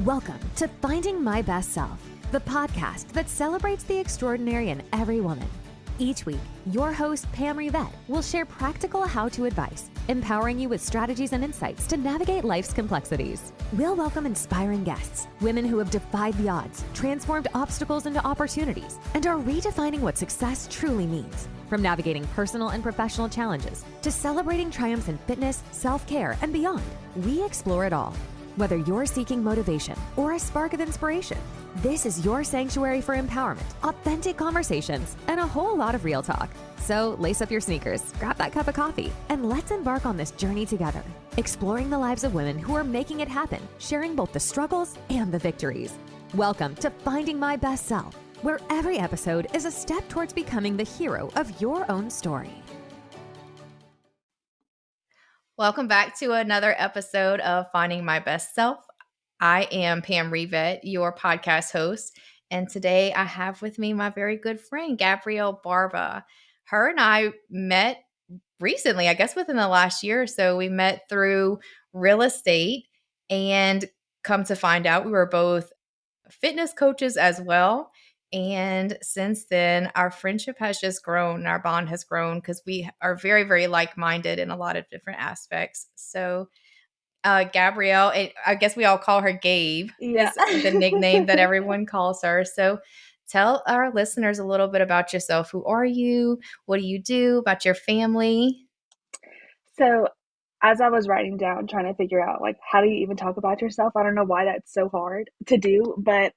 Welcome to Finding My Best Self, the podcast that celebrates the extraordinary in every woman. Each week, your host, Pam Rivette, will share practical how-to advice, empowering you with strategies and insights to navigate life's complexities. We'll welcome inspiring guests, women who have defied the odds, transformed obstacles into opportunities, and are redefining what success truly means. From navigating personal and professional challenges to celebrating triumphs in fitness, self-care, and beyond, we explore it all. Whether you're seeking motivation or a spark of inspiration, this is your sanctuary for empowerment, authentic conversations, and a whole lot of real talk. So lace up your sneakers, grab that cup of coffee, and let's embark on this journey together, exploring the lives of women who are making it happen, sharing both the struggles and the victories. Welcome to Finding My Best Self, where every episode is a step towards becoming the hero of your own story. Welcome back to another episode of Finding My Best Self. I am Pam Rivette, your podcast host, and today I have with me my very good friend, Gabrielle Barba. Her and I met recently, I guess within the last year or so. We met through real estate, and come to find out we were both fitness coaches as well. And since then, our friendship has just grown and our bond has grown because we are very, very like-minded in a lot of different aspects. So Gabrielle, I guess we all call her Gabe, is the nickname that everyone calls her. So tell our listeners a little bit about yourself. Who are you? What do you do? About your family? So as I was writing down, trying to figure out like how do you even talk about yourself? I don't know why that's so hard to do, but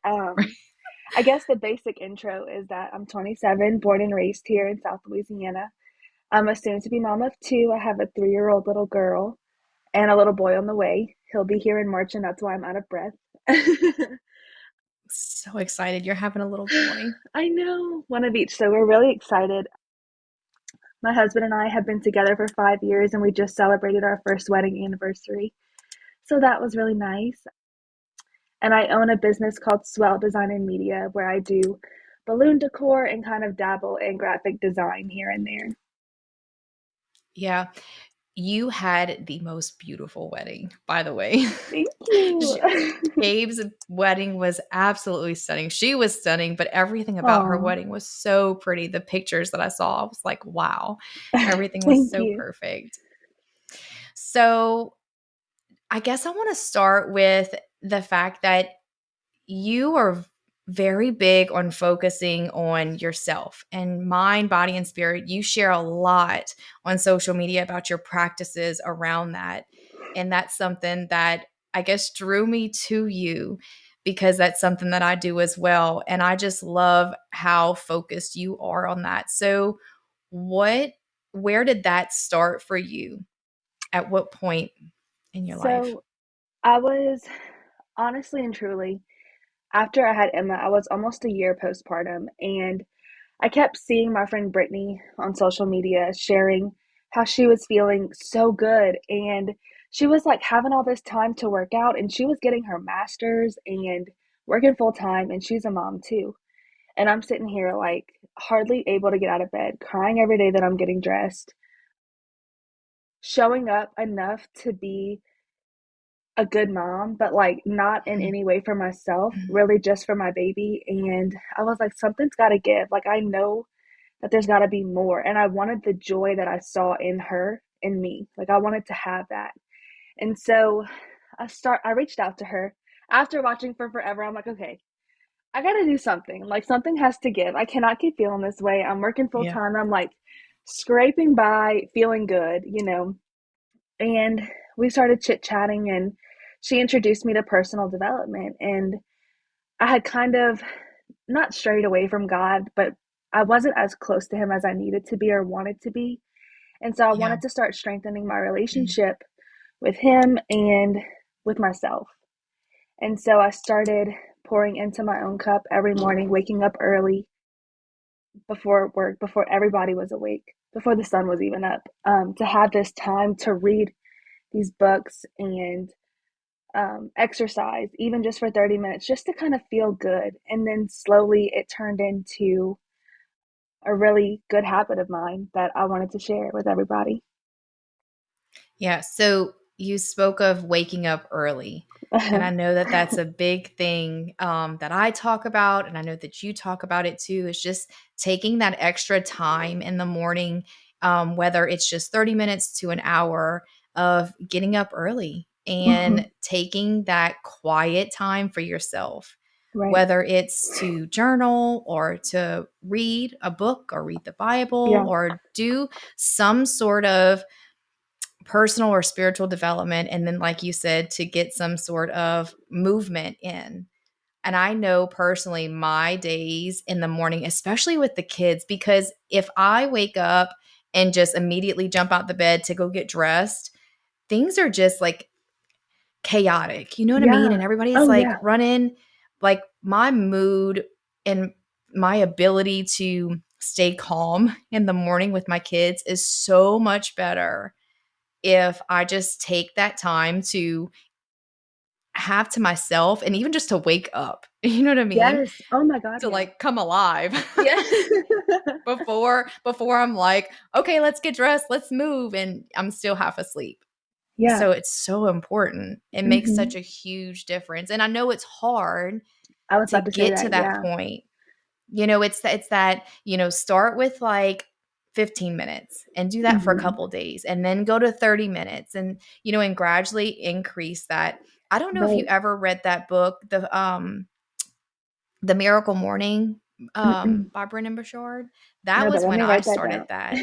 I guess the basic intro is that I'm 27, born and raised here in South Louisiana. I'm a soon-to-be mom of two. I have a 3-year-old little girl and a little boy on the way. He'll be here in March, and that's why I'm out of breath. So excited you're having a little boy. I know, one of each. So we're really excited. My husband and I have been together for 5 years, and we just celebrated our first wedding anniversary. So that was really nice. And I own a business called Swell Design Media, where I do balloon decor and kind of dabble in graphic design here and there. Yeah. You had the most beautiful wedding, by the way. Thank you. Gabe's wedding was absolutely stunning. She was stunning, but everything about her Aw, wedding was so pretty. The pictures that I saw, I was like, wow, everything was thank so you. perfect. So I guess I want to start with the fact that you are very big on focusing on yourself and mind, body, and spirit. You share a lot on social media about your practices around that. And that's something that I guess drew me to you because that's something that I do as well. And I just love how focused you are on that. So, where did that start for you? At what point in your life? So I was honestly and truly, after I had Emma, I was almost a year postpartum, and I kept seeing my friend Brittany on social media sharing how she was feeling so good, and she was like having all this time to work out, and she was getting her master's and working full time, and she's a mom too. And I'm sitting here like hardly able to get out of bed, crying every day that I'm getting dressed, showing up enough to be a good mom, but like not in any way for myself, really just for my baby. And I was like, something's got to give. Like, I know that there's got to be more. And I wanted the joy that I saw in her, in me. Like, I wanted to have that. And so I reached out to her after watching for forever. I'm like, okay, I got to do something. Like, something has to give. I cannot keep feeling this way. I'm working full Yeah. time. I'm like scraping by, feeling good, you know. And we started chit chatting, and she introduced me to personal development. And I had kind of not strayed away from God, but I wasn't as close to Him as I needed to be or wanted to be. And so I Yeah. wanted to start strengthening my relationship with Him and with myself. And so I started pouring into my own cup every morning, waking up early before work, before everybody was awake, before the sun was even up, to have this time to read these books and exercise, even just for 30 minutes, just to kind of feel good. And then slowly it turned into a really good habit of mine that I wanted to share with everybody. Yeah. So you spoke of waking up early. And I know that that's a big thing that I talk about. And I know that you talk about it too, is just taking that extra time in the morning, whether it's just 30 minutes to an hour of getting up early Hmm. and taking that quiet time for yourself, Right. whether it's to journal or to read a book or read the Bible Yeah. or do some sort of personal or spiritual development. And then, like you said, to get some sort of movement in. And I know personally my days in the morning, especially with the kids, because if I wake up and just immediately jump out the bed to go get dressed, things are just like chaotic. You know what I mean? Yeah. And everybody's Oh, like yeah. running, like my mood and my ability to stay calm in the morning with my kids is so much better if I just take that time to have to myself and even just to wake up. You know what I mean? Yes. Oh my God. To Yeah. like come alive Yeah. before I'm like, okay, let's get dressed, let's move, and I'm still half asleep. Yeah. So it's so important. It makes Hmm. such a huge difference. And I know it's hard I was to about to say get to that. that Yeah. point. It's that, start with like 15 minutes and do that for a Hmm. couple days and then go to 30 minutes and and gradually increase that. I don't know if you Right. ever read that book, The Miracle Morning, Mm-mm. by Brennan Burchard. That No, but was let when me I write that started down. that.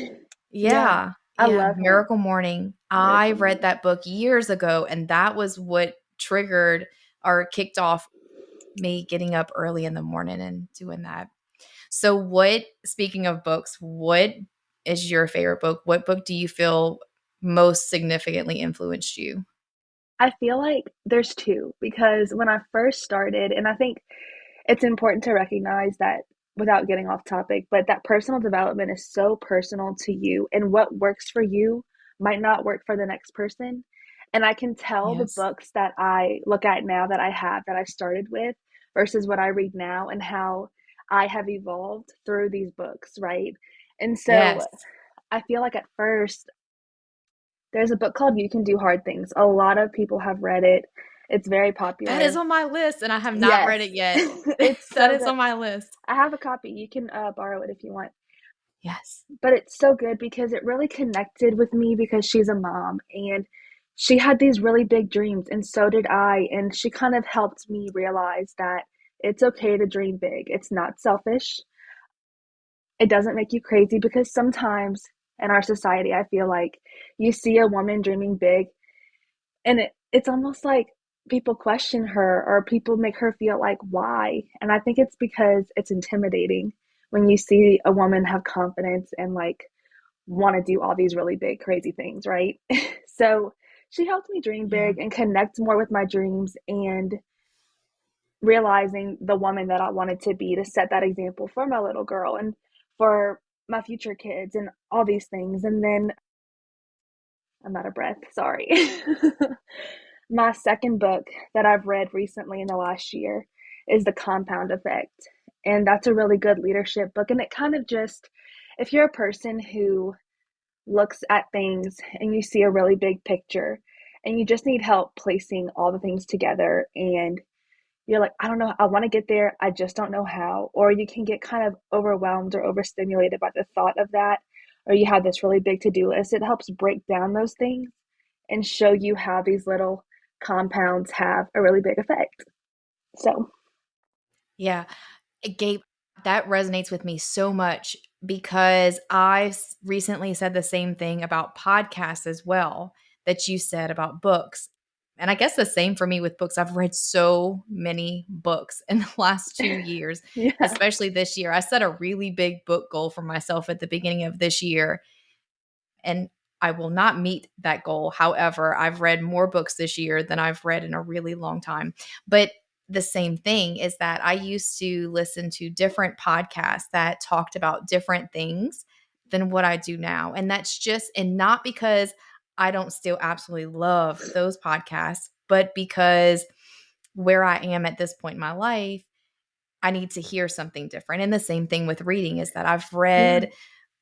Yeah. Yeah. I Yeah. love him. Miracle Morning. I Miracle read Morning. that book years ago, and that was what triggered or kicked off me getting up early in the morning and doing that. So, speaking of books, what is your favorite book? What book do you feel most significantly influenced you? I feel like there's two because when I first started, and I think it's important to recognize that without getting off topic, but that personal development is so personal to you, and what works for you might not work for the next person. And I can tell the Yes. books that I look at now that I have that I started with versus what I read now and how I have evolved through these books, right? And so Yes. I feel like at first there's a book called You Can Do Hard Things. A lot of people have read it. It's very That is popular. on my list, and I have not read Yes, it yet. it's That so is good. on my list. I have a copy. You can borrow it if you want. Yes. But it's so good because it really connected with me because she's a mom and she had these really big dreams, and so did I. And she kind of helped me realize that it's okay to dream big. It's not selfish. It doesn't make you crazy because sometimes in our society, I feel like you see a woman dreaming big and it's almost like people question her or people make her feel like why, and I think it's because it's intimidating when you see a woman have confidence and like want to do all these really big crazy things, right? So she helped me dream Yeah. big and connect more with my dreams and realizing the woman that I wanted to be, to set that example for my little girl and for my future kids and all these things. And then I'm out of breath, sorry. My second book that I've read recently in the last year is The Compound Effect. And that's a really good leadership book. And it kind of just, if you're a person who looks at things and you see a really big picture and you just need help placing all the things together and you're like, I don't know, I want to get there, I just don't know how. Or you can get kind of overwhelmed or overstimulated by the thought of that. Or you have this really big to do list. It helps break down those things and show you how these little compounds have a really big effect. So, Yeah. Gabe, that resonates with me so much because recently said the same thing about podcasts as well that you said about books. And I guess the same for me with books. I've read so many books in the last 2 years, yeah. especially this year. I set a really big book goal for myself at the beginning of this year, and I will not meet that goal. However, I've read more books this year than I've read in a really long time. But the same thing is that I used to listen to different podcasts that talked about different things than what I do now. And that's just, and not because I don't still absolutely love those podcasts, but because where I am at this point in my life, I need to hear something different. And the same thing with reading is that I've Yeah. read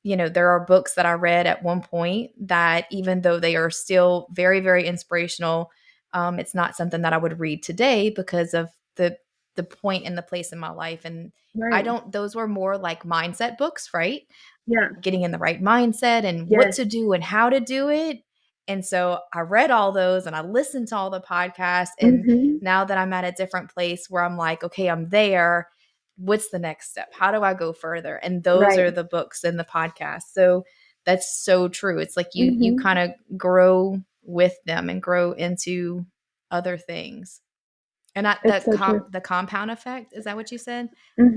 there are books that I read at one point that even though they are still very, very inspirational, it's not something that I would read today because of the point and the place in my life. And Right. those were more like mindset books, right? Yeah. Getting in the right mindset and what Yes. to do and how to do it. And so I read all those and I listened to all the podcasts. And Mhm. now that I'm at a different place where I'm like, okay, I'm there. What's the next step? How do I go further? And those Right. are the books and the podcasts. So that's so true. It's like you Mhm. kind of grow with them and grow into other things. And It's so true. the compound effect, is that what you said?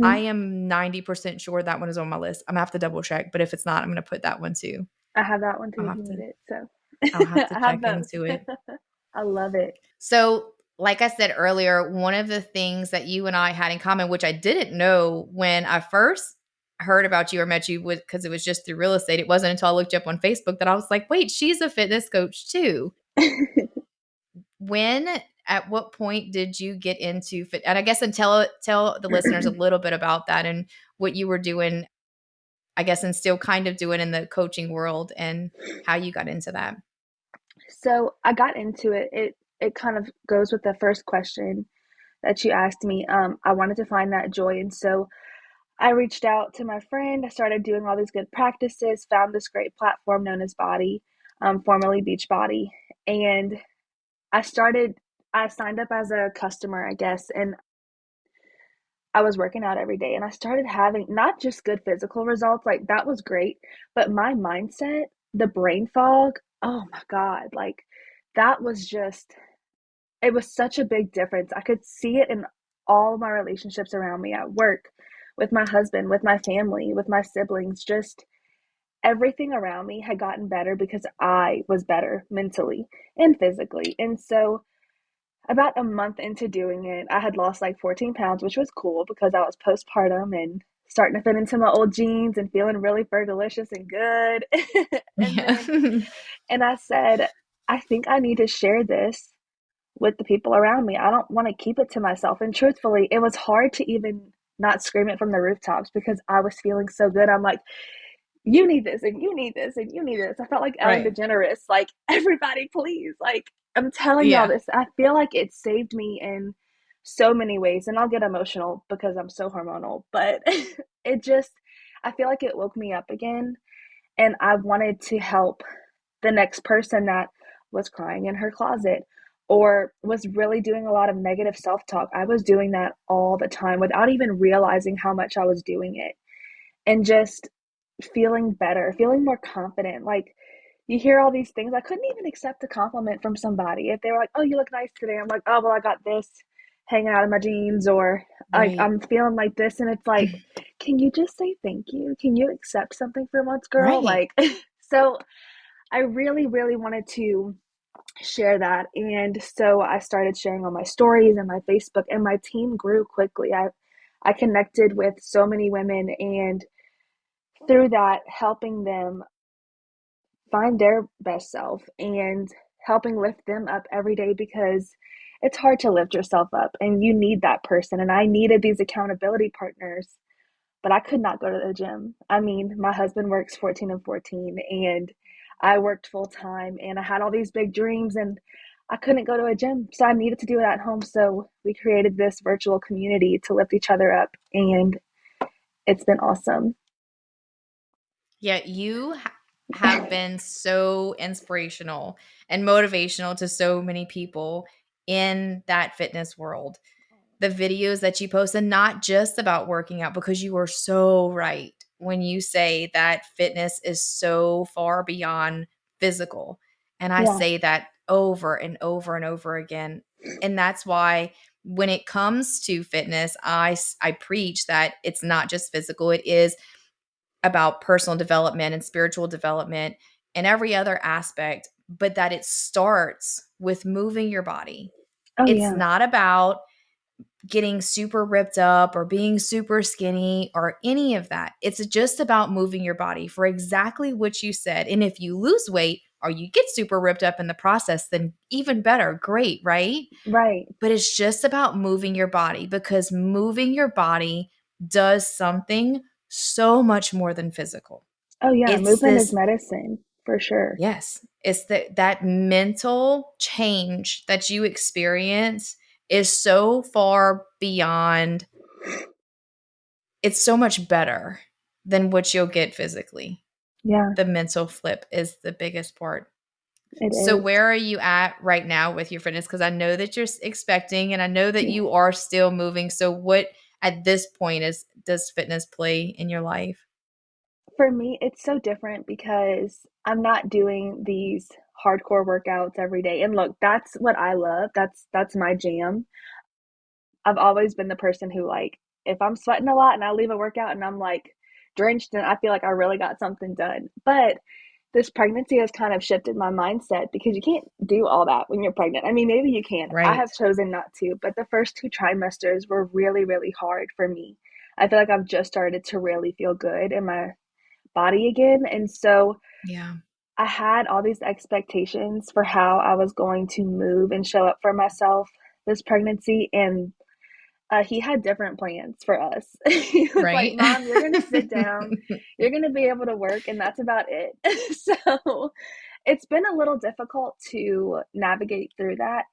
I Mhm. am 90% sure that one is on my list. I'm gonna have to double check, but if it's not, I'm gonna put that one too. I have that one I'll too if have you need to it. So I'll have to I have check both. into it. I love it. So, like I said earlier, one of the things that you and I had in common, which I didn't know when I first heard about you or met you, was because it was just through real estate. It wasn't until I looked you up on Facebook that I was like, wait, she's a fitness coach too. When, at what point did you get into fit? And I guess, and tell the listeners a little bit about that and what you were doing, I guess, and still kind of doing in the coaching world and how you got into that. So I got into it. It kind of goes with the first question that you asked me. I wanted to find that joy, and so I reached out to my friend. I started doing all these good practices. Found this great platform known as Body, formerly Beachbody, and I started. I signed up as a customer, I guess, and I was working out every day, and I started having not just good physical results, like that was great, but my mindset, the brain fog, oh my God, like that was just, it was such a big difference. I could see it in all my relationships around me at work, with my husband, with my family, with my siblings, just everything around me had gotten better because I was better mentally and physically. And so about a month into doing it, I had lost like 14 pounds, which was cool because I was postpartum and starting to fit into my old jeans and feeling really fergalicious and good. and Yeah. then, and I said, I think I need to share this with the people around me. I don't want to keep it to myself. And truthfully, it was hard to even not scream it from the rooftops because I was feeling so good. I'm like, you need this and you need this and you need this. I felt like Ellen Right. DeGeneres, like, everybody, please. Like, I'm telling y'all Yeah. this. I feel like it saved me in so many ways. And I'll get emotional because I'm so hormonal, but it just, I feel like it woke me up again. And I wanted to help the next person that was crying in her closet or was really doing a lot of negative self talk. I was doing that all the time without even realizing how much I was doing it. And just feeling better, feeling more confident. Like you hear all these things. I couldn't even accept a compliment from somebody. If they were like, "Oh, you look nice today." I'm like, "Oh, well, I got this hanging out of my jeans," or like Right. I'm feeling like this and it's like, "Can you just say thank you? Can you accept something for once, girl?" Right. Like so I really really wanted to share that. And so I started sharing on my stories and my Facebook and my team grew quickly. I connected with so many women and through that helping them find their best self and helping lift them up every day because it's hard to lift yourself up and you need that person. And I needed these accountability partners, but I could not go to the gym. I mean, my husband works 14 and 14 and I worked full time and I had all these big dreams and I couldn't go to a gym. So I needed to do it at home. So we created this virtual community to lift each other up and it's been awesome. Yeah, have been so inspirational and motivational to so many people in that fitness world. The videos that you post, and not just about working out, because you are so right when you say that fitness is so far beyond physical. And I Yeah. say that over and over and over again. And that's why when it comes to fitness, I preach that it's not just physical, it is about personal development and spiritual development and every other aspect, but that it starts with moving your body. Oh, It's yeah. not about getting super ripped up or being super skinny or any of that. It's just about moving your body for exactly what you said. And if you lose weight or you get super ripped up in the process, then even better, great, right? Right. But it's just about moving your body because moving your body does something so much more than physical. Oh yeah, It's movement is this, medicine for sure. yes, it's that mental change that you experience is so far beyond, it's so much better than what you'll get physically. Yeah, The mental flip is the biggest part. it So is. where are you at right now with your fitness? Because I know that you're expecting, and I know that Yeah. you are still moving. So what at this point is does fitness play in your life? For me, it's so different because I'm not doing these hardcore workouts every day. And look, that's what I love. That's my jam. I've always been the person who like if I'm sweating a lot and I leave a workout and I'm like drenched and I feel like I really got something done. But this pregnancy has kind of shifted my mindset because you can't do all that when you're pregnant. I mean, maybe you can. I Right. have chosen not to, but the first two trimesters were really, really hard for me. I feel like I've just started to really feel good in my body again. And so Yeah. I had all these expectations for how I was going to move and show up for myself this pregnancy. And he had different plans for us. He was like, Right. Mom, you're going to sit down, you're going to be able to work, and that's about it. So it's been a little difficult to navigate through that,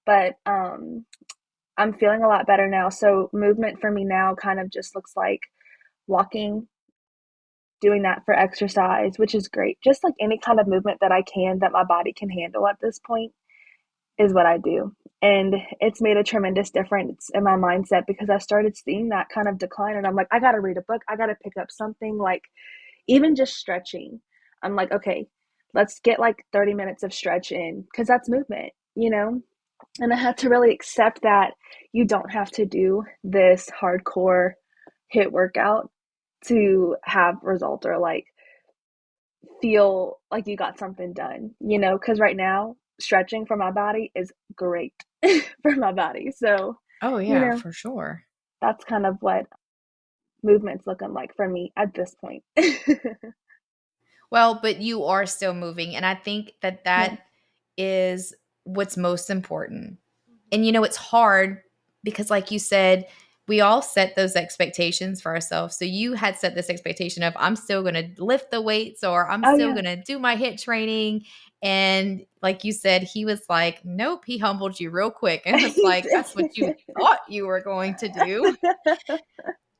but I'm feeling a lot better now. So movement for me now kind of just looks like walking, doing that for exercise, which is great. Just like any kind of movement that I can that my body can handle at this point is what I do. And it's made a tremendous difference in my mindset because I started seeing that kind of decline. And I'm like, I got to read a book. I got to pick up something like even just stretching. I'm like, okay, let's get like 30 minutes of stretch in because that's movement, you know? And I had to really accept that you don't have to do this hardcore hit workout to have results or like feel like you got something done, you know, because right now stretching for my body is great for my body. So, Oh you yeah, know, for sure. that's kind of what movement's looking like for me at this point. Well, but you are still moving, and I think that Yeah. that is what's most important. And it's hard because like you said, we all set those expectations for ourselves. So you had set this expectation of I'm still going to lift the weights or I'm Oh, still yeah. going to do my hit training, and like you said, he was like, "Nope," he humbled you real quick and was He like, "That's what you did. thought you were going to do."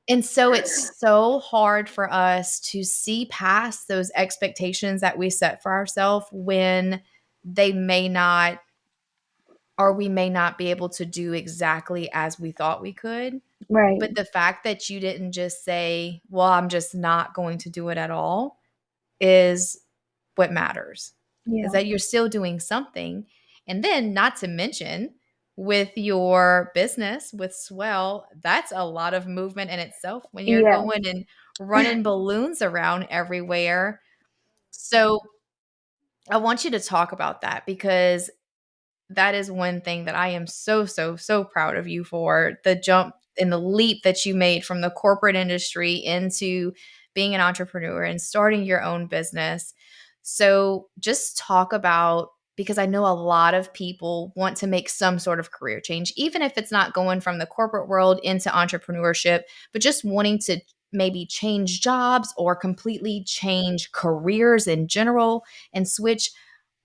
And so it's so hard for us to see past those expectations that we set for ourselves when they may not, or we may not be able to do exactly as we thought we could. Right. But the fact that you didn't just say, well, I'm just not going to do it at all is what matters, is Yeah. that you're still doing something. And then, not to mention, with your business with Swell, that's a lot of movement in itself when you're Yes. going and running balloons around everywhere. So, I want you to talk about that because that is one thing that I am so, so, so proud of you for, the jump and the leap that you made from the corporate industry into being an entrepreneur and starting your own business. So just talk about, because I know a lot of people want to make some sort of career change, even if it's not going from the corporate world into entrepreneurship, but just wanting to maybe change jobs or completely change careers in general and switch.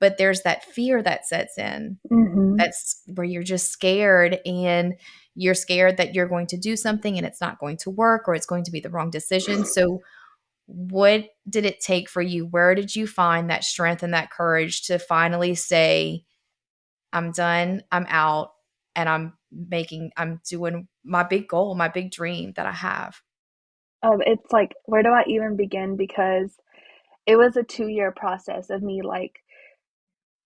But there's that fear that sets in, Mhm. that's where you're just scared, and you're scared that you're going to do something and it's not going to work or it's going to be the wrong decision. So what did it take for you? Where did you find that strength and that courage to finally say, I'm done, I'm out, and I'm doing my big goal, my big dream that I have? It's like, where do I even begin? Because it was a 2-year process of me like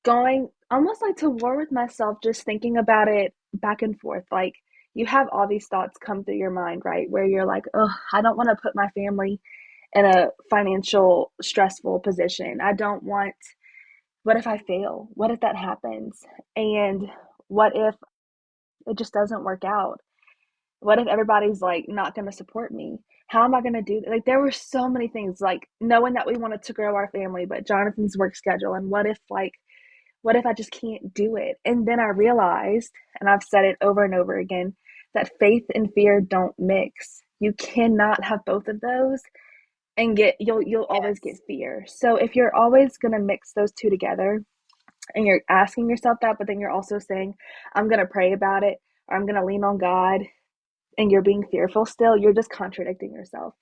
going almost like to war with myself, just thinking about it back and forth. Like you have all these thoughts come through your mind, right? Where you're like, oh, I don't want to put my family in a financial stressful position. I don't want, what if I fail? What if that happens? And what if it just doesn't work out? What if everybody's like not going to support me? How am I going to do that? Like there were so many things like knowing that we wanted to grow our family, but Jonathan's work schedule and what if I just can't do it? And then I realized, and I've said it over and over again, that faith and fear don't mix. You cannot have both of those and you'll always get Yes. fear. So if you're always going to mix those two together and you're asking yourself that, but then you're also saying, I'm going to pray about it, or I'm going to lean on God, and you're being fearful still, you're just contradicting yourself.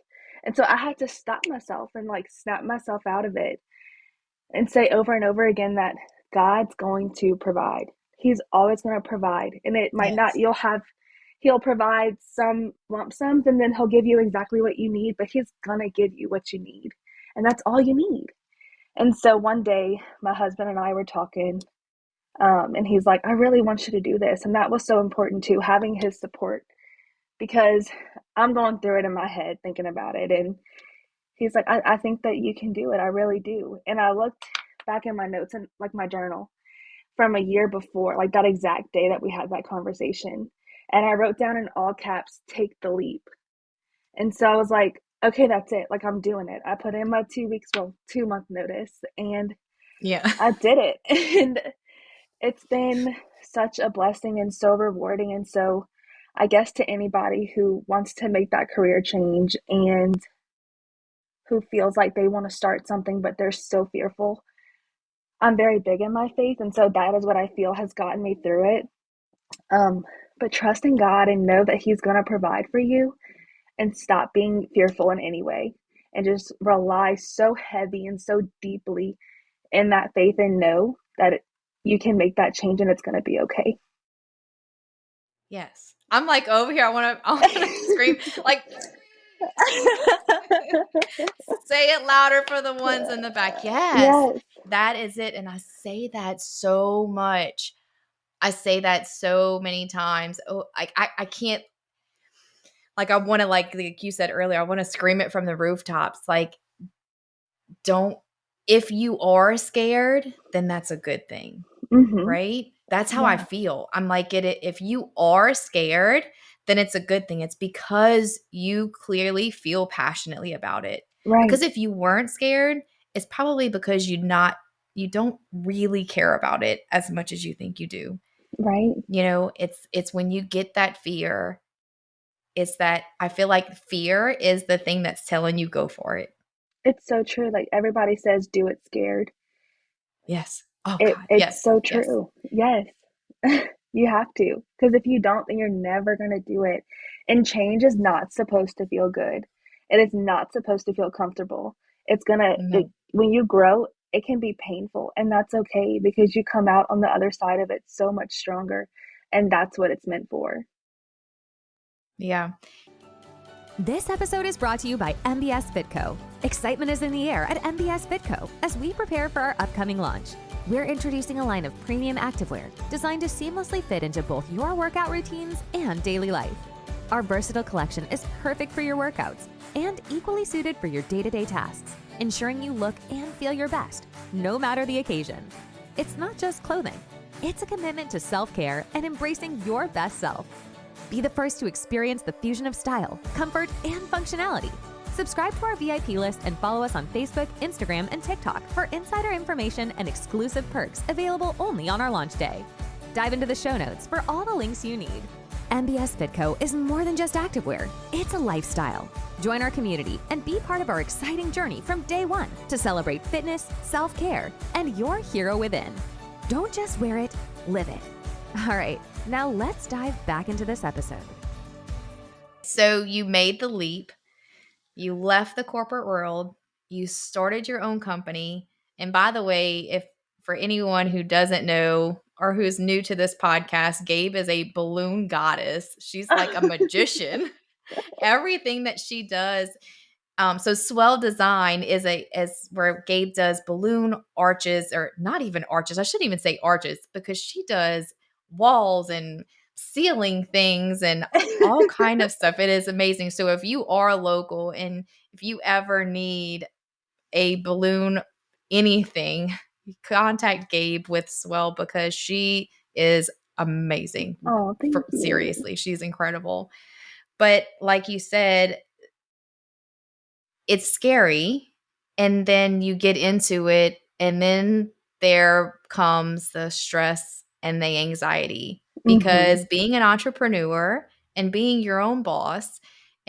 And so I had to stop myself and like snap myself out of it and say over and over again that God's going to provide. He's always going to provide. And it might not, Yes. he'll provide some lump sums and then he'll give you exactly what you need, but he's going to give you what you need. And that's all you need. And so one day, my husband and I were talking, and he's like, I really want you to do this. And that was so important too, having his support, because I'm going through it in my head thinking about it. And he's like, I think that you can do it. I really do. And I looked back in my notes and like my journal from a year before, like that exact day that we had that conversation. And I wrote down in all caps, take the leap. And so I was like, okay, that's it. Like I'm doing it. I put in my 2 weeks, well, 2 month notice, and Yeah. I did it. And it's been such a blessing and so rewarding. And so I guess to anybody who wants to make that career change and who feels like they want to start something, but they're so fearful, I'm very big in my faith. And so that is what I feel has gotten me through it. Um, but trust in God and know that He's going to provide for you, and stop being fearful in any way, and just rely so heavy and so deeply in that faith and know that you can make that change and it's going to be okay. Yes. I'm like over here. I want to scream like say it louder for the ones in the back. Yes. Yes. That is it. And I say that so much. I say that so many times. Oh, I can't, like I want to, like you said earlier, I want to scream it from the rooftops. Like, don't, if you are scared, then that's a good thing. Mm-hmm. Right? That's how I Yeah. feel. I'm like, if you are scared, then it's a good thing. It's because you clearly feel passionately about it. Right. Because if you weren't scared, it's probably because you don't really care about it as much as you think you do. Right. It's when you get that fear, it's that I feel like fear is the thing that's telling you go for it. It's so true. Like everybody says, do it scared. Yes. Oh It God. it's Yes. so Yes. true. Yes. You have to. Because if you don't, then you're never going to do it. And change is not supposed to feel good. It is not supposed to feel comfortable. It's going to, No. when you grow, it can be painful. And that's okay, because you come out on the other side of it so much stronger. And that's what it's meant for. Yeah. This episode is brought to you by MBS Fit Co. Excitement is in the air at MBS Fit Co. as we prepare for our upcoming launch. We're introducing a line of premium activewear designed to seamlessly fit into both your workout routines and daily life. Our versatile collection is perfect for your workouts and equally suited for your day-to-day tasks, ensuring you look and feel your best, no matter the occasion. It's not just clothing. It's a commitment to self-care and embracing your best self. Be the first to experience the fusion of style, comfort, and functionality. Subscribe to our VIP list and follow us on Facebook, Instagram, and TikTok for insider information and exclusive perks available only on our launch day. Dive into the show notes for all the links you need. MBS Fit Co is more than just activewear. It's a lifestyle. Join our community and be part of our exciting journey from day one to celebrate fitness, self-care, and your hero within. Don't just wear it, live it. All right, now let's dive back into this episode. So you made the leap. You left the corporate world. You started your own company. And by the way, if for anyone who doesn't know or who's new to this podcast, Gabe is a balloon goddess. She's like a magician. Everything that she does. So Swell Design is where Gabe does balloon arches, or not even arches. I shouldn't even say arches, because she does walls and ceiling things and all kind of stuff. It is amazing. So if you are local and if you ever need a balloon anything, contact Gabe with Swell, because she is amazing. Oh, thank you. Seriously, she's incredible. But like you said, it's scary, and then you get into it, and then there comes the stress and the anxiety, Mm-hmm. because being an entrepreneur and being your own boss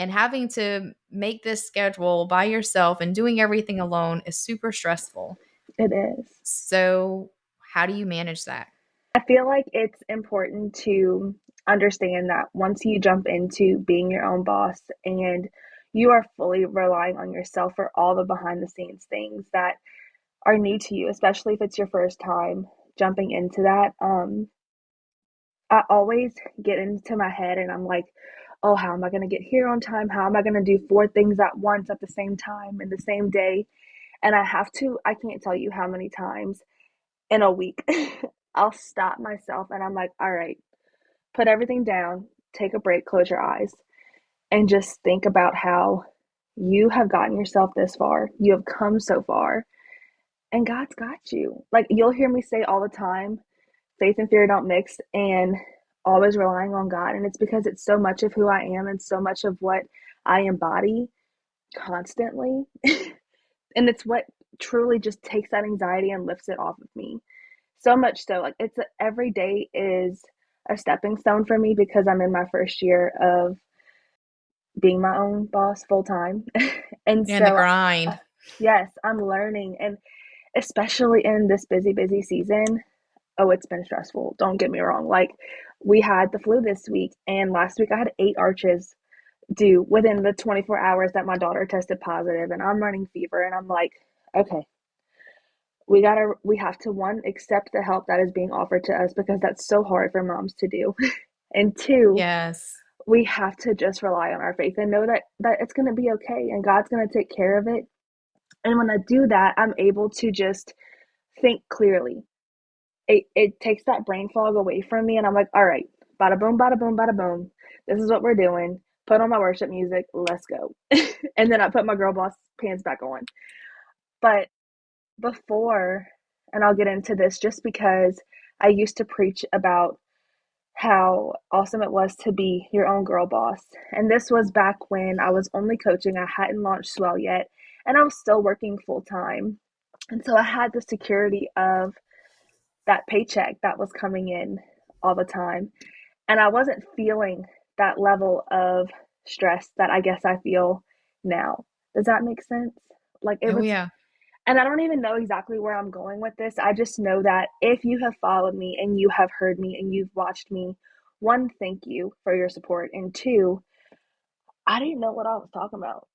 And having to make this schedule by yourself and doing everything alone is super stressful. It is. So, how do you manage that? I feel like it's important to understand that once you jump into being your own boss and you are fully relying on yourself for all the behind the scenes things that are new to you, especially if it's your first time jumping into that. I always get into my head and I'm like, oh, how am I going to get here on time? How am I going to do four things at once at the same time in the same day? And I can't tell you how many times in a week I'll stop myself and I'm like, all right, put everything down, take a break, close your eyes, and just think about how you have gotten yourself this far. You have come so far, and God's got you. Like you'll hear me say all the time, faith and fear don't mix, and always relying on God. And it's because it's so much of who I am and so much of what I embody constantly. And it's what truly just takes that anxiety and lifts it off of me. So much so, like every day is a stepping stone for me because I'm in my first year of being my own boss full time. And And the so, grind. yes, I'm learning. And especially in this busy season, oh, it's been stressful. Don't get me wrong. Like, we had the flu this week, and last week I had 8 arches due within the 24 hours that my daughter tested positive, and I'm running fever. And I'm like, okay, we have to, one, accept the help that is being offered to us because that's so hard for moms to do. And two, Yes. we have to just rely on our faith and know that it's going to be okay and God's going to take care of it. And when I do that, I'm able to just think clearly. It takes that brain fog away from me, and I'm like, all right, bada boom, bada boom, bada boom. This is what we're doing. Put on my worship music. Let's go. And then I put my girl boss pants back on. But before, and I'll get into this just because I used to preach about how awesome it was to be your own girl boss. And this was back when I was only coaching. I hadn't launched Swell yet, and I was still working full time. And so I had the security of that paycheck that was coming in all the time. And I wasn't feeling that level of stress that I guess I feel now. Does that make sense? Like it Oh, was, yeah. and I don't even know exactly where I'm going with this. I just know that if you have followed me and you have heard me and you've watched me, one, thank you for your support. And two, I didn't know what I was talking about.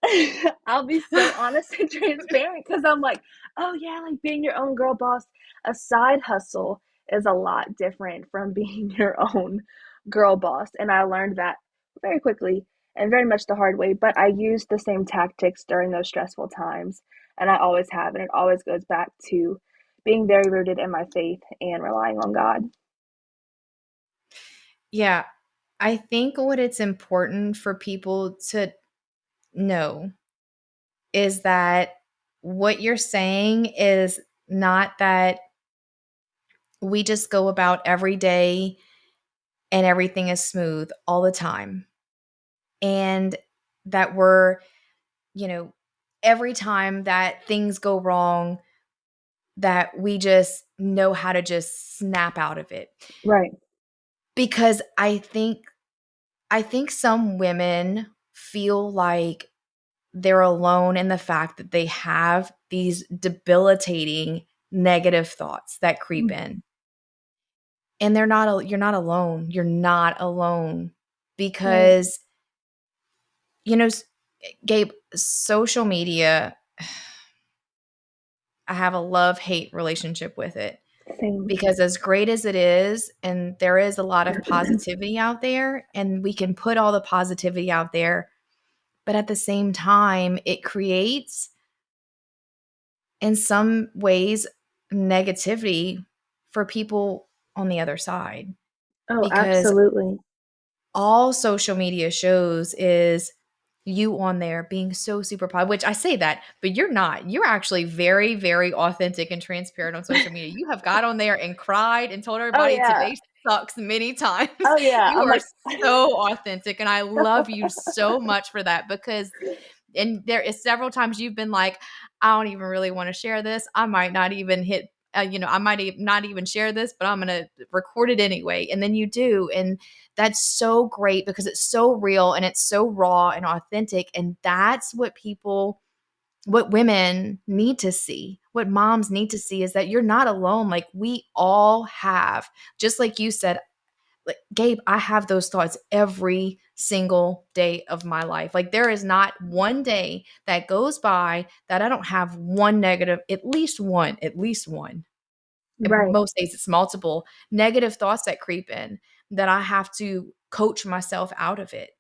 I'll be so honest and transparent because I'm like, oh yeah, like being your own girl boss, a side hustle is a lot different from being your own girl boss. And I learned that very quickly and very much the hard way, but I used the same tactics during those stressful times. And I always have. And it always goes back to being very rooted in my faith and relying on God. Yeah. I think what it's important for people to know is that what you're saying is not that we just go about every day and everything is smooth all the time. And that we're, you know, every time that things go wrong, that we just know how to just snap out of it. Right. Because I think some women feel like they're alone in the fact that they have these debilitating negative thoughts that creep in. And you're not alone. You're not alone Right. because Gabe, social media, I have a love-hate relationship with it Same. because as great as it is, and there is a lot of positivity out there, and we can put all the positivity out there, but at the same time, it creates, in some ways, negativity for people on the other side Oh, because absolutely. all social media shows is you on there being so super positive, which I say that, but you're not. You're actually very, very authentic and transparent on social media. You have got on there and cried and told Oh everybody yeah. today sucks many times. Oh yeah. You I'm are like, so authentic. And I love you so much for that because, and there is several times you've been like, I don't even really want to share this. I might not even hit I might not even share this, but I'm going to record it anyway. And then you do. And that's so great because it's so real and it's so raw and authentic. And that's what women need to see, what moms need to see is that you're not alone. Like we all have, just like you said, like Gabe, I have those thoughts every single day of my life. Like there is not one day that goes by that I don't have one negative, at least one. And Right. most days it's multiple negative thoughts that creep in that I have to coach myself out of it,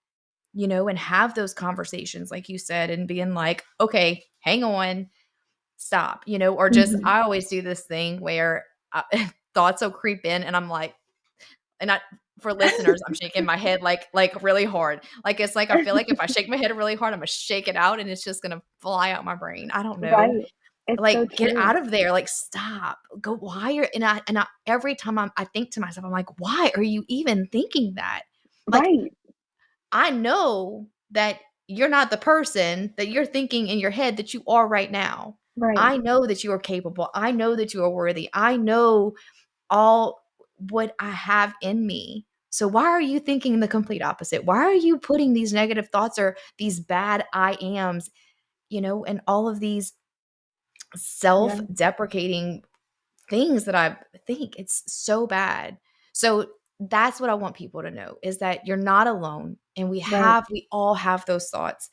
and have those conversations, like you said, and being like, okay, hang on, stop, or just, Hmm. I always do this thing where thoughts will creep in and I'm like, and I, for listeners, I'm shaking my head like really hard. Like it's like I feel like if I shake my head really hard, I'm gonna shake it out and it's just gonna fly out my brain. I don't know. Right. It's so Like get true. out of there. Like stop. Go. Why are and I every time I think to myself, I'm like, why are you even thinking that? Like Right. I know that you're not the person that you're thinking in your head that you are right now. Right. I know that you are capable. I know that you are worthy. I know all what I have in me. So why are you thinking the complete opposite? Why are you putting these negative thoughts or these bad I ams, and all of these Yeah. self-deprecating things that I think it's so bad. So that's what I want people to know is that you're not alone and Right. we all have those thoughts,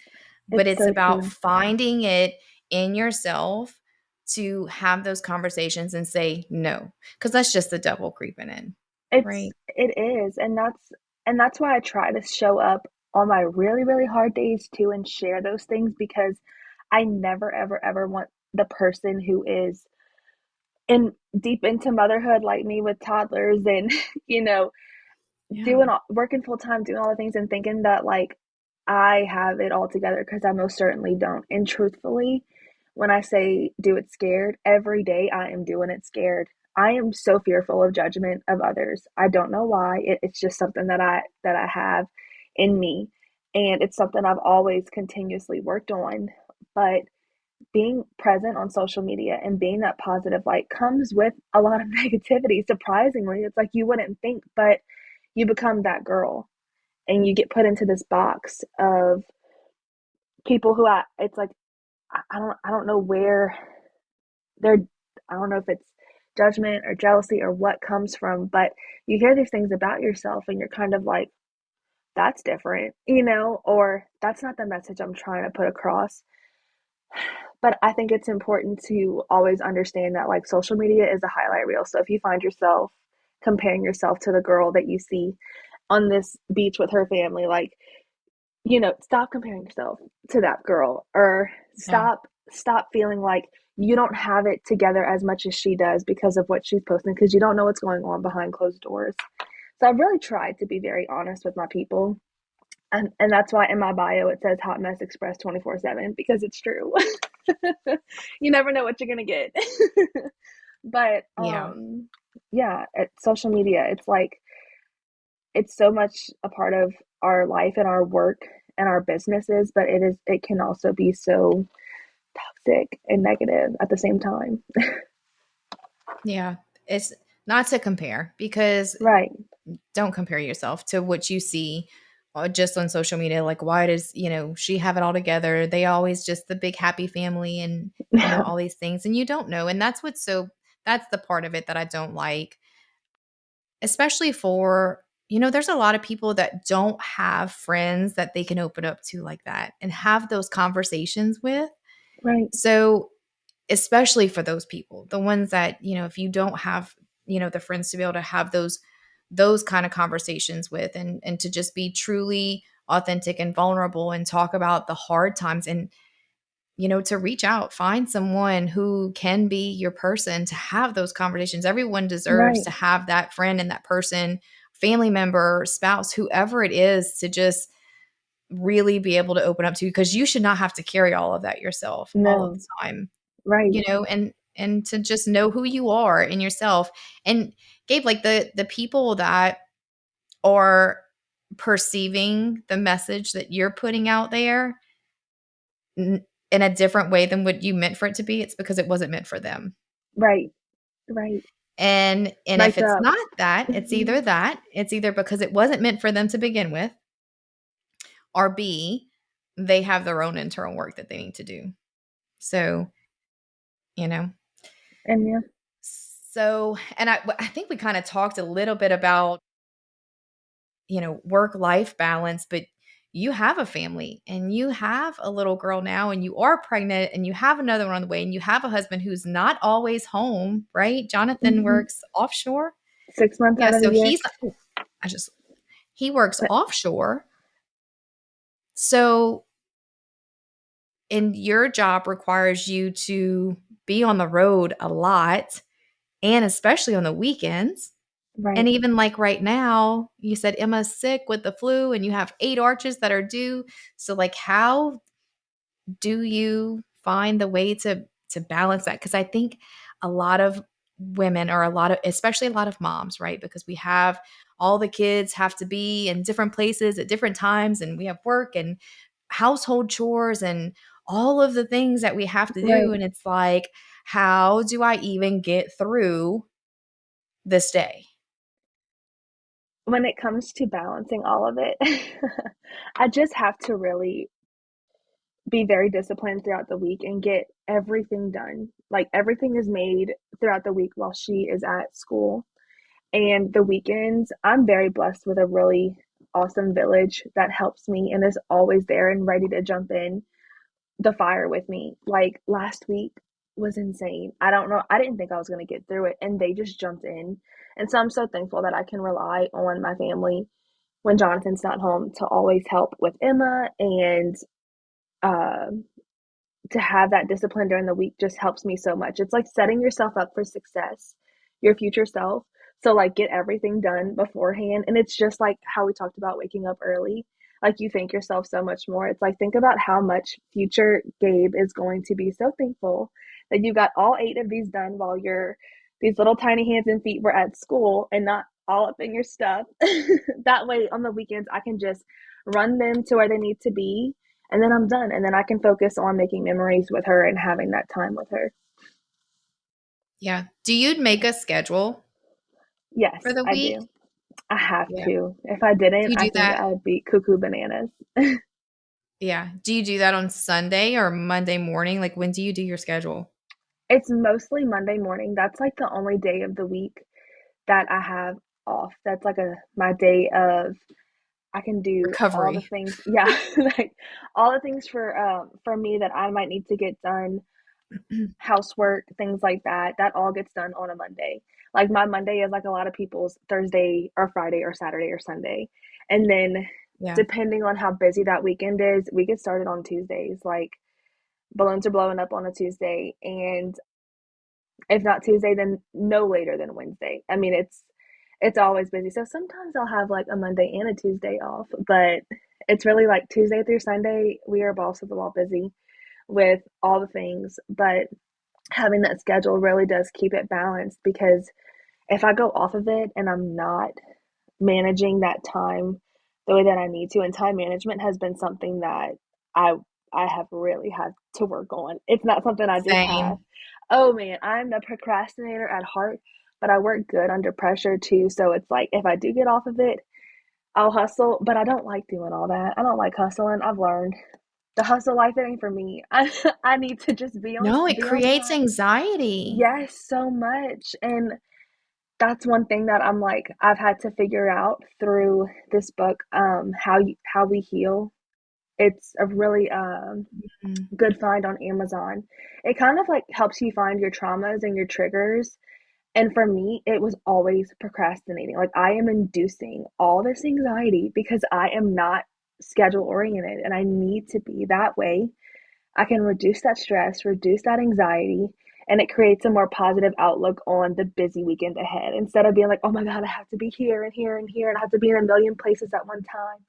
but It's it's so about true. finding it in yourself to have those conversations and say no, because that's just the devil creeping in. Right. It is, and that's why I try to show up on my really, really hard days too and share those things because I never, ever, ever want the person who is in deep into motherhood like me with toddlers and, you know, Yeah. working full time, doing all the things and thinking that like I have it all together because I most certainly don't. And truthfully, when I say do it scared, every day I am doing it scared. I am so fearful of judgment of others. I don't know why. It's just something that I have in me, and it's something I've always continuously worked on. But being present on social media and being that positive light comes with a lot of negativity. Surprisingly, it's like you wouldn't think, but you become that girl and you get put into this box of people who it's like I don't know where they're I don't know if it's judgment or jealousy or what comes from, but you hear these things about yourself and you're kind of like, that's different, or that's not the message I'm trying to put across. But I think it's important to always understand that like social media is a highlight reel. So if you find yourself comparing yourself to the girl that you see on this beach with her family, like, stop comparing yourself to that girl, or Yeah. stop feeling like you don't have it together as much as she does because of what she's posting, because you don't know what's going on behind closed doors. So I've really tried to be very honest with my people. And that's why in my bio it says Hot Mess Express 24/7, because it's true. You never know what you're gonna get. But Yeah. yeah, social media, it's like it's so much a part of our life and our work and our businesses, but it can also be so toxic and negative at the same time. Yeah. It's not to compare because Right. don't compare yourself to what you see just on social media. Like, why does, she have it all together? They always just the big happy family and, all these things. And you don't know. And that's the part of it that I don't like, especially for, there's a lot of people that don't have friends that they can open up to like that and have those conversations with. Right. So, especially for those people, the ones that, if you don't have, the friends to be able to have those kind of conversations with and to just be truly authentic and vulnerable and talk about the hard times and to reach out, find someone who can be your person to have those conversations. Everyone deserves Right. to have that friend and that person, family member, spouse, whoever it is, to just really be able to open up to, because you should not have to carry all of that yourself all of No. the time, Right. and to just know who you are in yourself. And Gabe, like the people that are perceiving the message that you're putting out there in a different way than what you meant for it to be, it's because it wasn't meant for them. Right. Right. And if Mic'd it's up. not that, Mhm. it's either because it wasn't meant for them to begin with, or B, they have their own internal work that they need to do. So, you know, And yeah, and I think we kind of talked a little bit about, work life balance, but you have a family and you have a little girl now and you are pregnant and you have another one on the way and you have a husband who's not always home, right? Jonathan mhm. works offshore. 6 months Yeah. out of the So year. he works But offshore. So, and your job requires you to be on the road a lot and especially on the weekends. And right. even like right now, you said Emma's sick with the flu and you have 8 arches that are due. So like how do you find the way to balance that? Because I think a lot of women, or especially a lot of moms, right? Because we have all the kids have to be in different places at different times, and we have work and household chores and all of the things that we have to Right. do. And it's like, how do I even get through this day? When it comes to balancing all of it, I just have to really be very disciplined throughout the week and get everything done. Like everything is made throughout the week while she is at school. And the weekends, I'm very blessed with a really awesome village that helps me and is always there and ready to jump in the fire with me. Like last week was insane. I don't know. I didn't think I was going to get through it, and they just jumped in. And so I'm so thankful that I can rely on my family when Jonathan's not home to always help with Emma, and uh, to have that discipline during the week just helps me so much. It's like setting yourself up for success, your future self. So like get everything done beforehand. And it's just like how we talked about waking up early. Like you thank yourself so much more. It's like think about how much future Gabe is going to be so thankful that you got all 8 of these done while your these little tiny hands and feet were at school and not all up in your stuff. That way on the weekends I can just run them to where they need to be, and then I'm done. And then I can focus on making memories with her and having that time with her. Yeah. Do you make a schedule for Yes, the I week? do. I have Yeah. to. If I Do didn't, you I do think that? I'd be cuckoo bananas. Yeah. Do you do that on Sunday or Monday morning? Like, when do you do your schedule? It's mostly Monday morning. That's like the only day of the week that I have off. That's like a my day of I can do all the Recovery. things. Yeah, like all the things for me that I might need to get done, housework, things like that. That all gets done on a Monday. Like my Monday is like a lot of people's Thursday or Friday or Saturday or Sunday. And then Yeah. depending on how busy that weekend is, we get started on Tuesdays. Like balloons are blowing up on a Tuesday, and if not Tuesday, then no later than Wednesday. I mean, it's always busy. So sometimes I'll have like a Monday and a Tuesday off, but it's really like Tuesday through Sunday, we are balls to the wall busy with all the things. But having that schedule really does keep it balanced, because if I go off of it and I'm not managing that time the way that I need to, and time management has been something that I I have really had to work on. It's not something I just have. Same. Oh man, I'm a procrastinator at heart, but I work good under pressure too. So it's like if I do get off of it, I'll hustle, but I don't like doing all that. I don't like hustling. I've learned the hustle life, it ain't for me. I need to just No, it be on creates time. anxiety. Yes, so much. And that's one thing that I'm like I've had to figure out through this book, how we heal. It's a really Mhm. good find on Amazon. It kind of like helps you find your traumas and your triggers. And for me, it was always procrastinating. Like I am inducing all this anxiety because I am not schedule oriented, and I need to be that way. I can reduce that stress, reduce that anxiety, and it creates a more positive outlook on the busy weekend ahead. Instead of being like, oh my God, I have to be here and here and here, and I have to be in a million places at one time.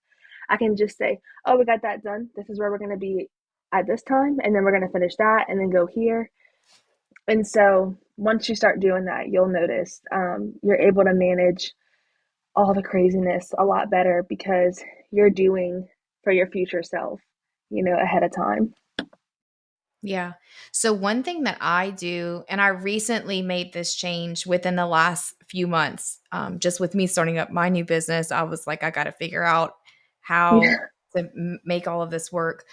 I can just say, oh, we got that done. This is where we're going to be at this time, and then we're going to finish that and then go here. And so once you start doing that, you'll notice you're able to manage all the craziness a lot better because you're doing for your future self, ahead of time. Yeah. So one thing that I do, and I recently made this change within the last few months, just with me starting up my new business, I was like, I got to figure out how Yeah. to make all of this work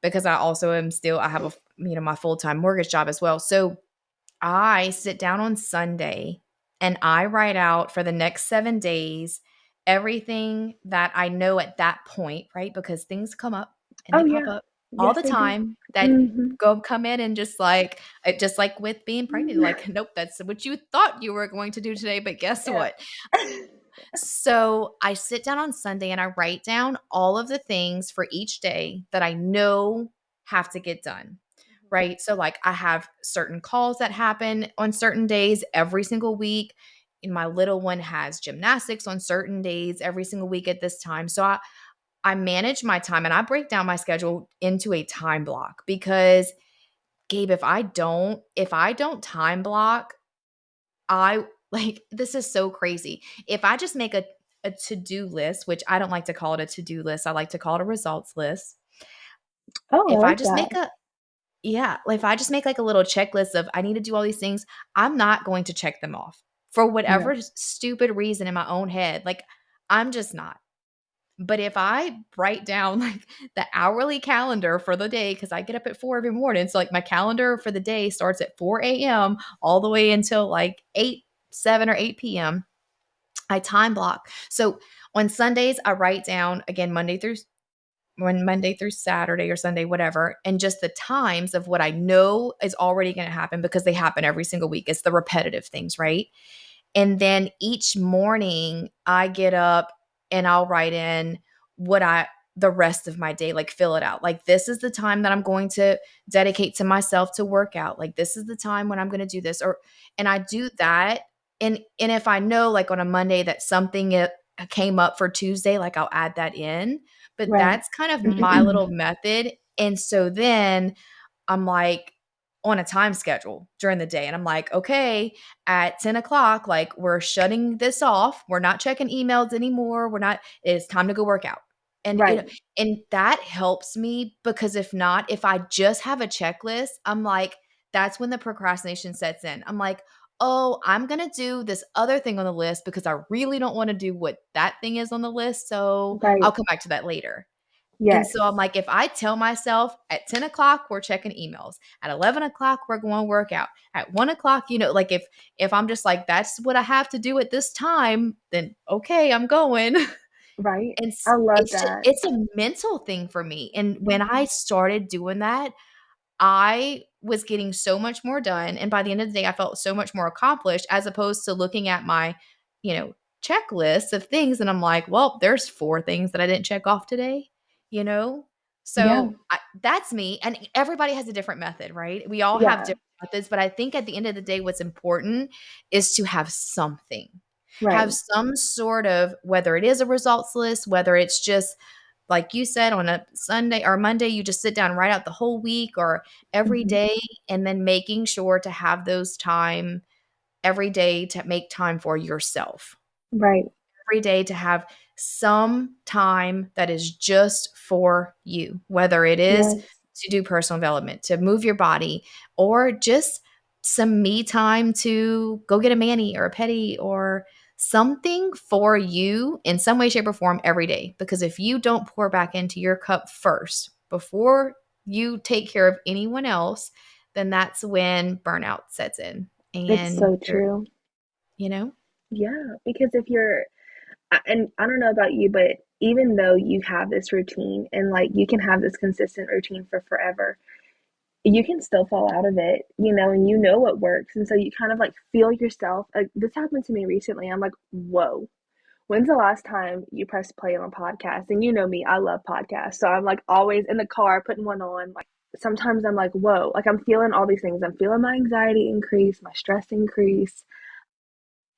because I also am still, I have a, my full-time mortgage job as well. So I sit down on Sunday and I write out for the next 7 days everything that I know at that point, right? Because things come up and Oh they pop yeah. up all Yes, the they do. time that Hmm. go come in and just like with being pregnant, like, nope, that's what you thought you were going to do today, but guess Yeah. what? So I sit down on Sunday and I write down all of the things for each day that I know have to get done. Right. So, like, I have certain calls that happen on certain days every single week. And my little one has gymnastics on certain days every single week at this time. So, I manage my time and I break down my schedule into a time block because, Gabe, if I don't time block, I like this is so crazy. If I just make a to-do list, which I don't like to call it a to-do list, I like to call it a results list. Oh, I If I like just that. make a Yeah, like, if I just make, like, a little checklist of I need to do all these things, I'm not going to check them off for whatever No. stupid reason in my own head, like, I'm just not. But if I write down, like, the hourly calendar for the day, because I get up at 4 every morning, so, like, my calendar for the day starts at 4 AM all the way until, like, 8, 7 or 8 PM. I time block. So, on Sundays, I write down, again, Monday through Saturday or Sunday, whatever, and just the times of what I know is already going to happen because they happen every single week. It's the repetitive things, right? And then each morning I get up and I'll write in what the rest of my day, like, fill it out. Like, this is the time that I'm going to dedicate to myself to work out. Like, this is the time when I'm going to do this, and I do that. And if I know, like, on a Monday that something came up for Tuesday, like, I'll add that in. But Right. that's kind of my little method. And so then I'm like on a time schedule during the day. And I'm like, okay, at 10 o'clock, like, we're shutting this off. We're not checking emails anymore. It's time to go work out. And, Right. and that helps me because if not, if I just have a checklist, I'm like, that's when the procrastination sets in. I'm like, oh, I'm going to do this other thing on the list because I really don't want to do what that thing is on the list. So Right. I'll come back to that later. And Yes. so I'm like, if I tell myself at 10 o'clock, we're checking emails. At 11 o'clock, we're going to work out. At 1 o'clock, like, if I'm just like, that's what I have to do at this time, then okay, I'm going. Right. And I love it's just, that. it's a mental thing for me. And when I started doing that, I was getting so much more done. And by the end of the day, I felt so much more accomplished as opposed to looking at my, you know, checklist of things. And I'm like, well, there's 4 things that I didn't check off today, you know? Yeah. That's me. And everybody has a different method, right? We all have Yeah. different methods. But I think at the end of the day, what's important is to have something, have Right. some sort of, whether it is a results list, whether it's just like you said, on a Sunday or Monday, you just sit down and write out the whole week or every Hmm. day, and then making sure to have those time every day to make time for yourself. Right. Every day to have some time that is just for you, whether it is Yes. to do personal development, to move your body, or just some me time to go get a mani or a pedi or something for you in some way, shape, or form every day. Because if you don't pour back into your cup first before you take care of anyone else, then that's when burnout sets in. It's And so true. you know, Yeah, because if you're, and I don't know about you, but even though you have this routine and like you can have this consistent routine for forever, you can still fall out of it, and you know what works. And so you kind of like feel yourself. Like this happened to me recently. I'm like, whoa, when's the last time you pressed play on a podcast? And you know me, I love podcasts. So I'm like always in the car putting one on. Like sometimes I'm like, whoa, like I'm feeling all these things. I'm feeling my anxiety increase, my stress increase.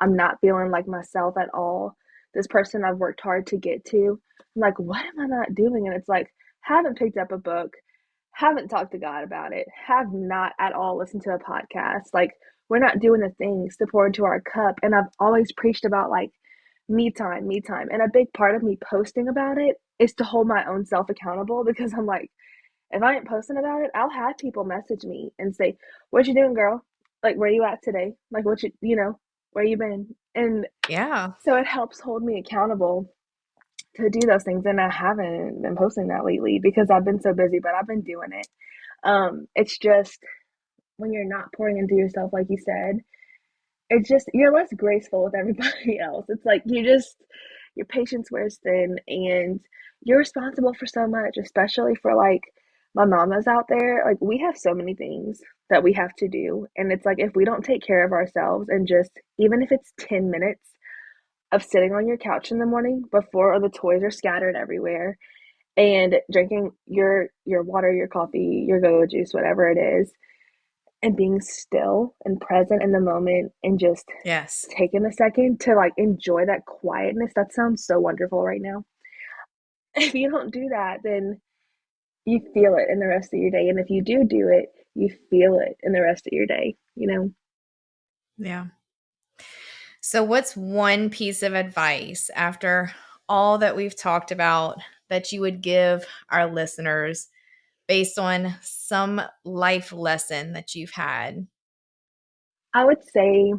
I'm not feeling like myself at all. This person I've worked hard to get to, I'm like, what am I not doing? And it's like, haven't picked up a book, haven't talked to God about it, have not at all listened to a podcast. Like, we're not doing the things to pour into our cup. And I've always preached about like me time, me time. And a big part of me posting about it is to hold my own self accountable because I'm like, If I ain't posting about it, I'll have people message me and say, "What you doing, girl? Like, where you at today? Like, where you been?" And Yeah. so it helps hold me accountable to do those things. And I haven't been posting that lately because I've been so busy, but I've been doing it. It's just when you're not pouring into yourself, like you said, it's just you're less graceful with everybody else. It's like your patience wears thin, and you're responsible for so much, especially for like my mamas out there. Like, we have so many things that we have to do, and it's like if we don't take care of ourselves and just even if it's 10 minutes of sitting on your couch in the morning before the toys are scattered everywhere and drinking your water, your coffee, your go-go juice, whatever it is, and being still and present in the moment and just Yes. taking a second to like enjoy that quietness. That sounds so wonderful right now. If you don't do that, then you feel it in the rest of your day. And if you do it, you feel it in the rest of your day, you know? Yeah. So, what's one piece of advice after all that we've talked about that you would give our listeners based on some life lesson that you've had? I would say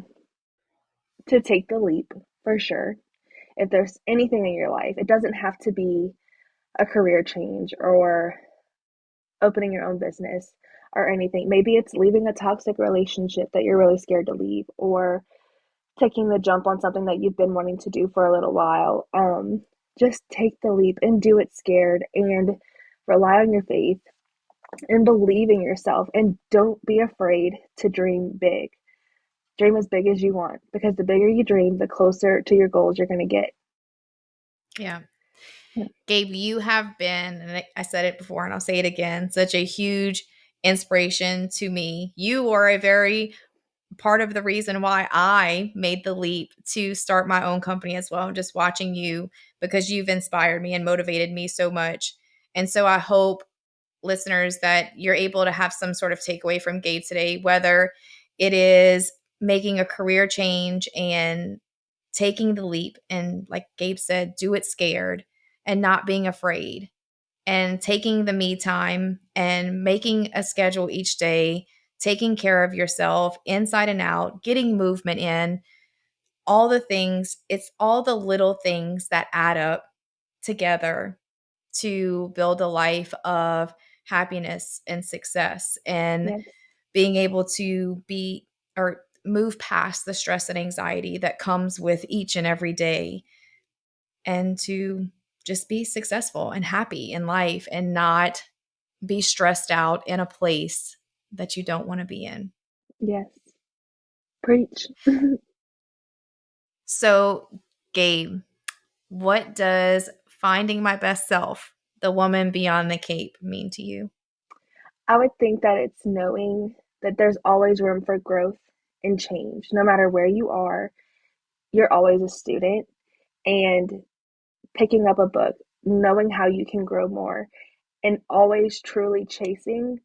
to take the leap for sure. If there's anything in your life, it doesn't have to be a career change or opening your own business or anything. Maybe it's leaving a toxic relationship that you're really scared to leave, or taking the jump on something that you've been wanting to do for a little while. Just take the leap and do it scared and rely on your faith and believe in yourself, and don't be afraid to dream big. Dream as big as you want, because the bigger you dream, the closer to your goals you're going to get. Yeah. Yeah. Gabe, you have been, and I said it before and I'll say it again, such a huge inspiration to me. You are a very part of the reason why I made the leap to start my own company as well. Just watching you, because you've inspired me and motivated me so much. And so I hope, listeners, that you're able to have some sort of takeaway from Gabe today, whether it is making a career change and taking the leap. And like Gabe said, do it scared and not being afraid, and taking the me time and making a schedule each day, taking care of yourself inside and out, getting movement in, all the things. It's all the little things that add up together to build a life of happiness and success, and Yes. being able to be or move past the stress and anxiety that comes with each and every day, and to just be successful and happy in life and not be stressed out in a place that you don't want to be in. Yes. Preach. So, Gabe, what does finding my best self, the woman beyond the cape, mean to you? I would think that it's knowing that there's always room for growth and change. No matter where you are, you're always a student, and picking up a book, knowing how you can grow more, and always truly chasing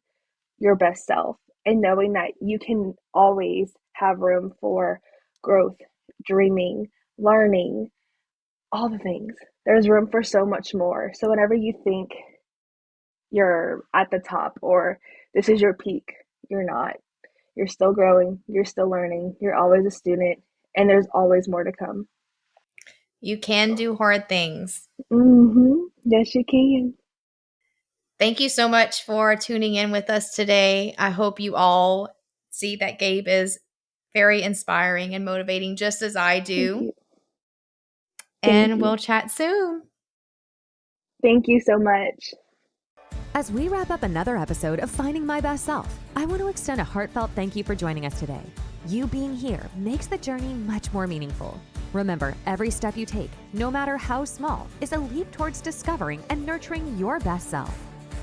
your best self, and knowing that you can always have room for growth, dreaming, learning, all the things. There's room for so much more. So whenever you think you're at the top or this is your peak, you're not. You're still growing, you're still learning, you're always a student, and there's always more to come. You can do hard things. Yes, you can. Thank you so much for tuning in with us today. I hope you all see that Gabe is very inspiring and motivating, just as I Thank do. you. Thank And you. we'll chat soon. Thank you so much. As we wrap up another episode of Finding My Best Self, I want to extend a heartfelt thank you for joining us today. You being here makes the journey much more meaningful. Remember, every step you take, no matter how small, is a leap towards discovering and nurturing your best self.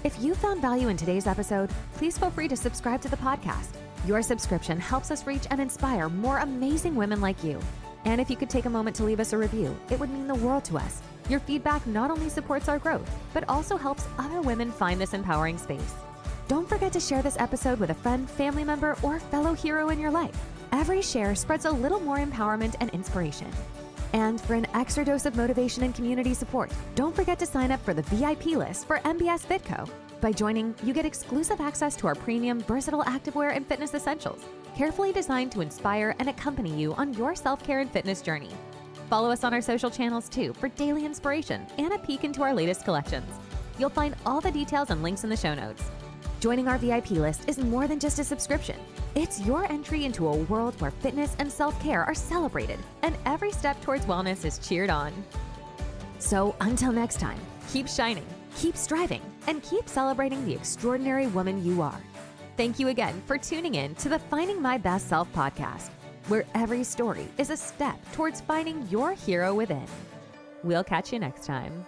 If you found value in today's episode, please feel free to subscribe to the podcast. Your subscription helps us reach and inspire more amazing women like you. And if you could take a moment to leave us a review, it would mean the world to us. Your feedback not only supports our growth, but also helps other women find this empowering space. Don't forget to share this episode with a friend, family member, or fellow hero in your life. Every share spreads a little more empowerment and inspiration. And for an extra dose of motivation and community support, don't forget to sign up for the VIP list for MBS Fit Co. By joining, you get exclusive access to our premium versatile activewear and fitness essentials, carefully designed to inspire and accompany you on your self-care and fitness journey. Follow us on our social channels too for daily inspiration and a peek into our latest collections. You'll find all the details and links in the show notes. Joining our VIP list is more than just a subscription. It's your entry into a world where fitness and self-care are celebrated and every step towards wellness is cheered on. So until next time, keep shining, keep striving, and keep celebrating the extraordinary woman you are. Thank you again for tuning in to the Finding My Best Self podcast, where every story is a step towards finding your hero within. We'll catch you next time.